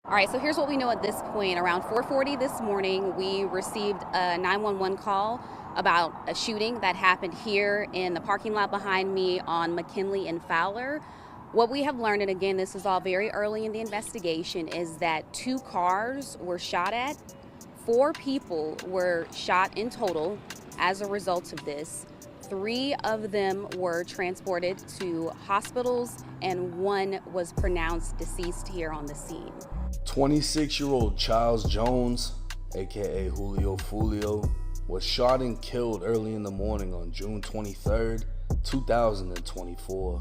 All right, so here's what we know at this point. Around 4:40 this morning, we received a 911 call about a shooting that happened here in the parking lot behind me on McKinley and Fowler. What we have learned, and again, this is all very early in the investigation, is that 2 cars were shot at. 4 people were shot in total as a result of this. 3 of them were transported to hospitals, and 1 was pronounced deceased here on the scene. 26-year-old Charles Jones, aka Foolio, was shot and killed early in the morning on June 23rd, 2024.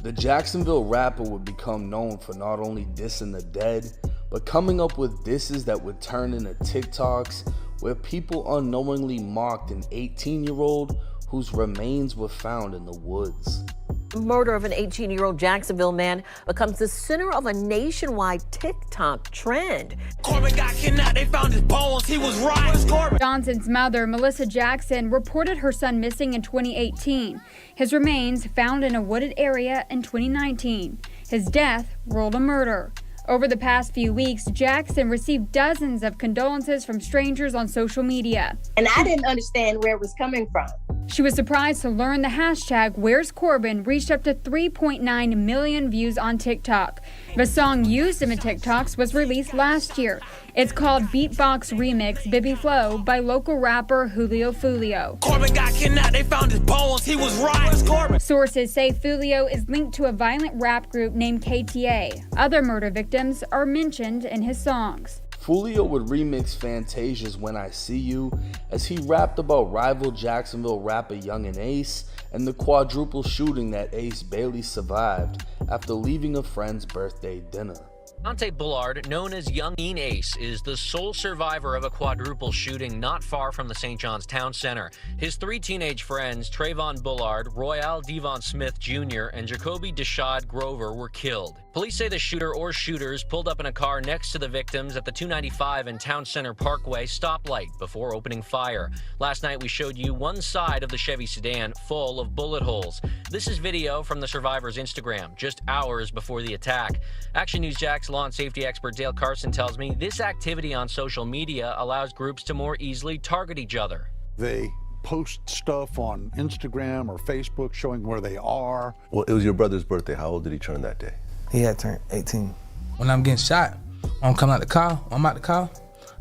The Jacksonville rapper would become known for not only dissing the dead, but coming up with disses that would turn into TikToks where people unknowingly mocked an 18-year-old whose remains were found in the woods. The murder of an 18-year-old Jacksonville man becomes the center of a nationwide TikTok trend. Corbin got kidnapped, they found his bones, he was right. Johnson's mother, Melissa Jackson, reported her son missing in 2018. His remains found in a wooded area in 2019. His death ruled a murder. Over the past few weeks, Jackson received dozens of condolences from strangers on social media. And I didn't understand where it was coming from. She was surprised to learn the hashtag Where's Corbin reached up to 3.9 million views on TikTok. The song used in the TikToks was released last year. It's called Beatbox Remix Bibby Flow by local rapper Foolio. Corbin got kidnapped, they found his bones, he was right. Sources say Foolio is linked to a violent rap group named KTA. Other murder victims are mentioned in his songs. Foolio would remix Fantasia's When I See You as he rapped about rival Jacksonville rapper Young and Ace and the quadruple shooting that Ace barely survived after leaving a friend's birthday dinner. Dante Bullard, known as Young Ace, is the sole survivor of a quadruple shooting not far from the St. John's Town Center. His 3 teenage friends, Trayvon Bullard, Royale Devon Smith Jr., and Jacoby Deshad Grover, were killed. Police say the shooter or shooters pulled up in a car next to the victims at the 295 and Town Center Parkway stoplight before opening fire. Last night we showed you one side of the Chevy sedan full of bullet holes. This is video from the survivor's Instagram, just hours before the attack. Action News Jack's law and safety expert Dale Carson tells me this activity on social media allows groups to more easily target each other. They post stuff on Instagram or Facebook showing where they are. Well, it was your brother's birthday. How old did he turn that day? He had turned 18. When I'm getting shot, I'm coming out the car,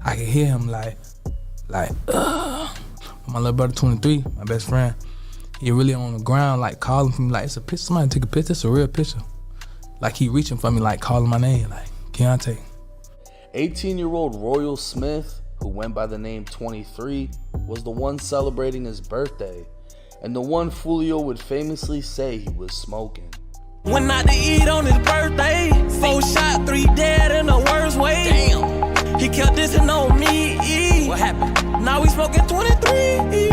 I can hear him like, ugh. My little brother, 23, my best friend, he really on the ground, like calling for me, like, it's a picture, somebody take a picture, it's a real picture. Like he reaching for me, like calling my name, like, Keontae. 18-year-old Royal Smith, who went by the name 23, was the one celebrating his birthday, and the one Foolio would famously say he was smoking. Went out to eat on his birthday, 4 shot, 3 dead in the worst way. Damn, he kept dissing on me. What happened? Now we smoking 23.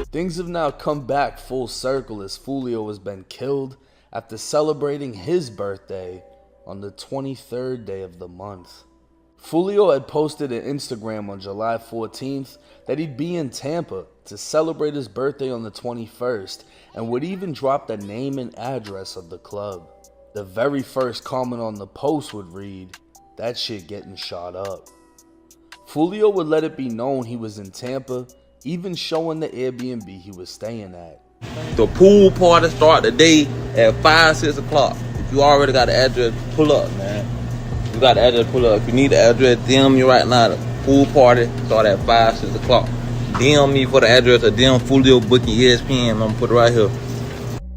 Things have now come back full circle as Foolio has been killed after celebrating his birthday on the 23rd day of the month. Foolio had posted an Instagram on July 14th that he'd be in Tampa to celebrate his birthday on the 21st and would even drop the name and address of the club. The very first comment on the post would read, "That shit getting shot up." Foolio would let it be known he was in Tampa, even showing the Airbnb he was staying at. The pool party start today at 5, 6 o'clock. If you already got the address, pull up, man. You got the address, pull up. If you need the address, DM me right now. The pool party start at 5, 6 o'clock. DM me for the address or DM Foolio booking ESPN. I'm gonna put it right here.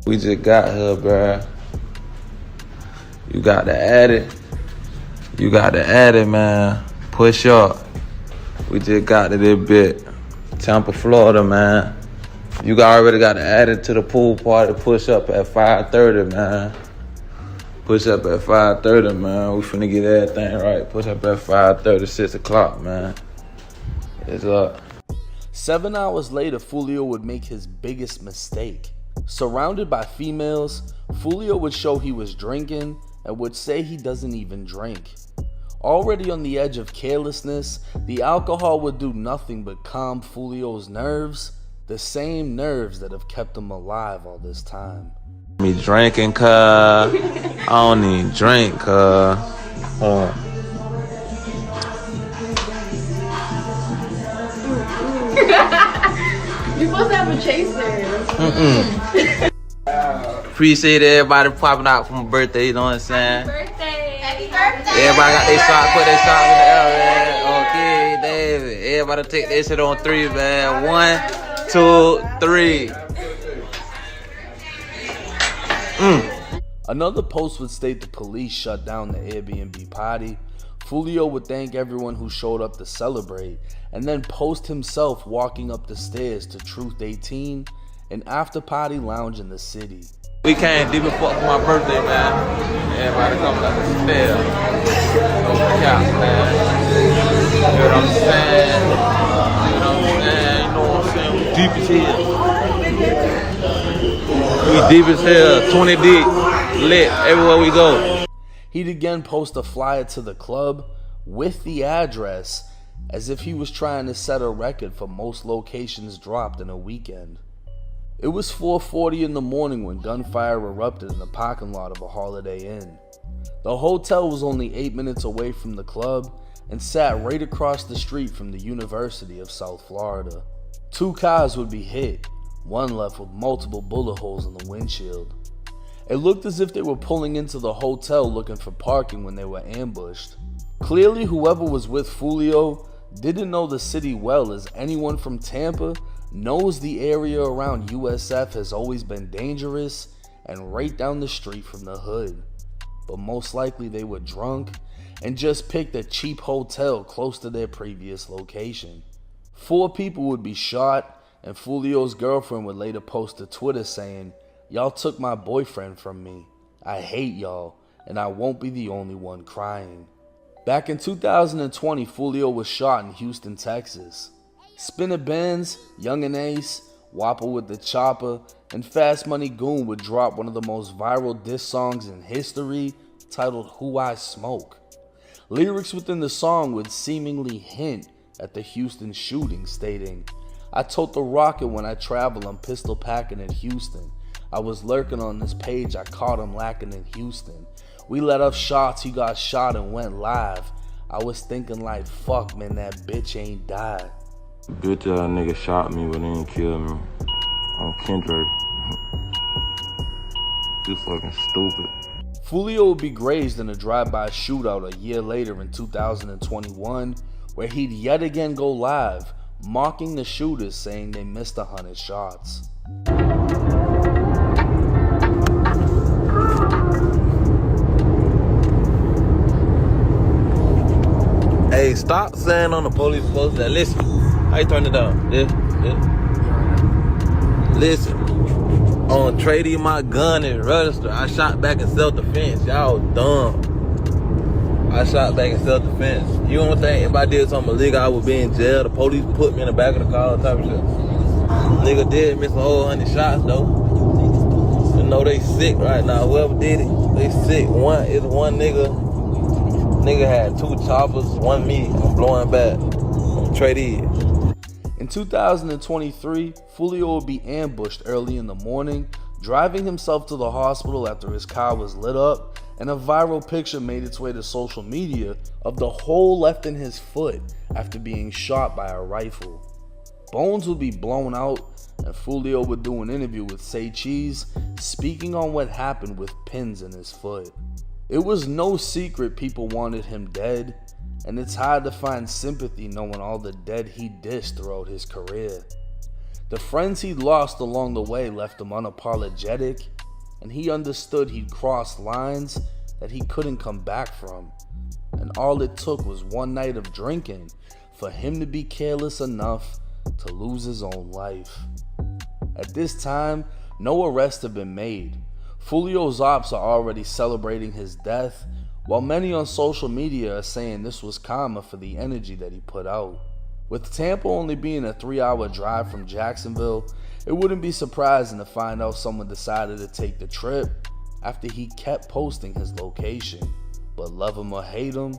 We just got here, bruh. You got to add it. You got to add it, man. Push up. We just got to this bit. Tampa, Florida, man. You already got to add it to the pool party. Push up at 5:30, man. Push up at 5:30, man. We finna get everything right. Push up at 5:30, 6 o'clock, man. It's up. 7 hours later, Foolio would make his biggest mistake. Surrounded by females, Foolio would show he was drinking and would say he doesn't even drink. Already on the edge of carelessness, the alcohol would do nothing but calm Foolio's nerves, the same nerves that have kept him alive all this time. Me drinking, cuz. I don't even drink, cuz. You're supposed to have a chaser. Appreciate everybody popping out for my birthday, you know what I'm saying? Happy birthday! Everybody got their shot, put their shot in the air, man. Okay, David. Everybody take that shit on 3, man. 1, 2, 3. Another post would state the police shut down the Airbnb party. Foolio would thank everyone who showed up to celebrate, and then post himself walking up the stairs to Truth 18, an after-party lounge in the city. We came deep and fuck for my birthday, man. Everybody coming up the stairs. No cap, man. You know what I'm saying? You know what I'm saying? We deep as hell. We deep as hell. 20 deep. Lit everywhere we go. He'd again post a flyer to the club with the address, as if he was trying to set a record for most locations dropped in a weekend. It was 4:40 in the morning when gunfire erupted in the parking lot of a Holiday Inn. The hotel was only 8 minutes away from the club and sat right across the street from the University of South Florida. 2 cars would be hit, one left with multiple bullet holes in the windshield. It looked as if they were pulling into the hotel looking for parking when they were ambushed. Clearly, whoever was with Foolio didn't know the city well, as anyone from Tampa knows the area around USF has always been dangerous and right down the street from the hood. But most likely they were drunk and just picked a cheap hotel close to their previous location. 4 people would be shot, and Foolio's girlfriend would later post to Twitter saying, "Y'all took my boyfriend from me. I hate y'all, and I won't be the only one crying." Back in 2020, Foolio was shot in Houston, Texas. Spinner Benz, Young and Ace, Whopper with the Chopper, and Fast Money Goon would drop one of the most viral diss songs in history, titled Who I Smoke. Lyrics within the song would seemingly hint at the Houston shooting, stating, "I tote the rocket when I travel, I'm pistol packing in Houston. I was lurking on this page, I caught him lacking in Houston. We let off shots, he got shot and went live. I was thinking like, fuck man, that bitch ain't died." Bitch nigga shot me but he didn't kill me. I'm Kendrick. You fucking stupid. Foolio would be grazed in a drive-by shootout a year later in 2021, where he'd yet again go live, mocking the shooters, saying they missed 100 shots. Hey, stop saying on the police post that. Listen, how you turn it down? Yeah. Listen, on trading my gun and register, I shot back in self-defense. Y'all dumb. I shot back in self-defense. You don't think if I did something illegal, I would be in jail? The police put me in the back of the car, type of shit. Nigga did miss a whole 100 shots though. You know they sick right now. Whoever did it, they sick. One nigga. Nigga had 2 choppers, 1 me. I'm blowing back. Tradie. In 2023, Foolio would be ambushed early in the morning, driving himself to the hospital after his car was lit up, and a viral picture made its way to social media of the hole left in his foot after being shot by a rifle. Bones would be blown out, and Foolio would do an interview with Say Cheese, speaking on what happened with pins in his foot. It was no secret people wanted him dead, and it's hard to find sympathy knowing all the dead he dissed throughout his career. The friends he'd lost along the way left him unapologetic, and he understood he'd crossed lines that he couldn't come back from. And all it took was one night of drinking for him to be careless enough to lose his own life. At this time, no arrests have been made. Foolio's ops are already celebrating his death, while many on social media are saying this was karma for the energy that he put out. With Tampa only being a 3-hour drive from Jacksonville, it wouldn't be surprising to find out someone decided to take the trip after he kept posting his location. But love him or hate him,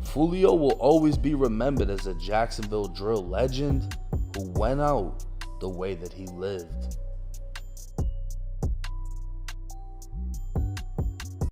Foolio will always be remembered as a Jacksonville drill legend who went out the way that he lived.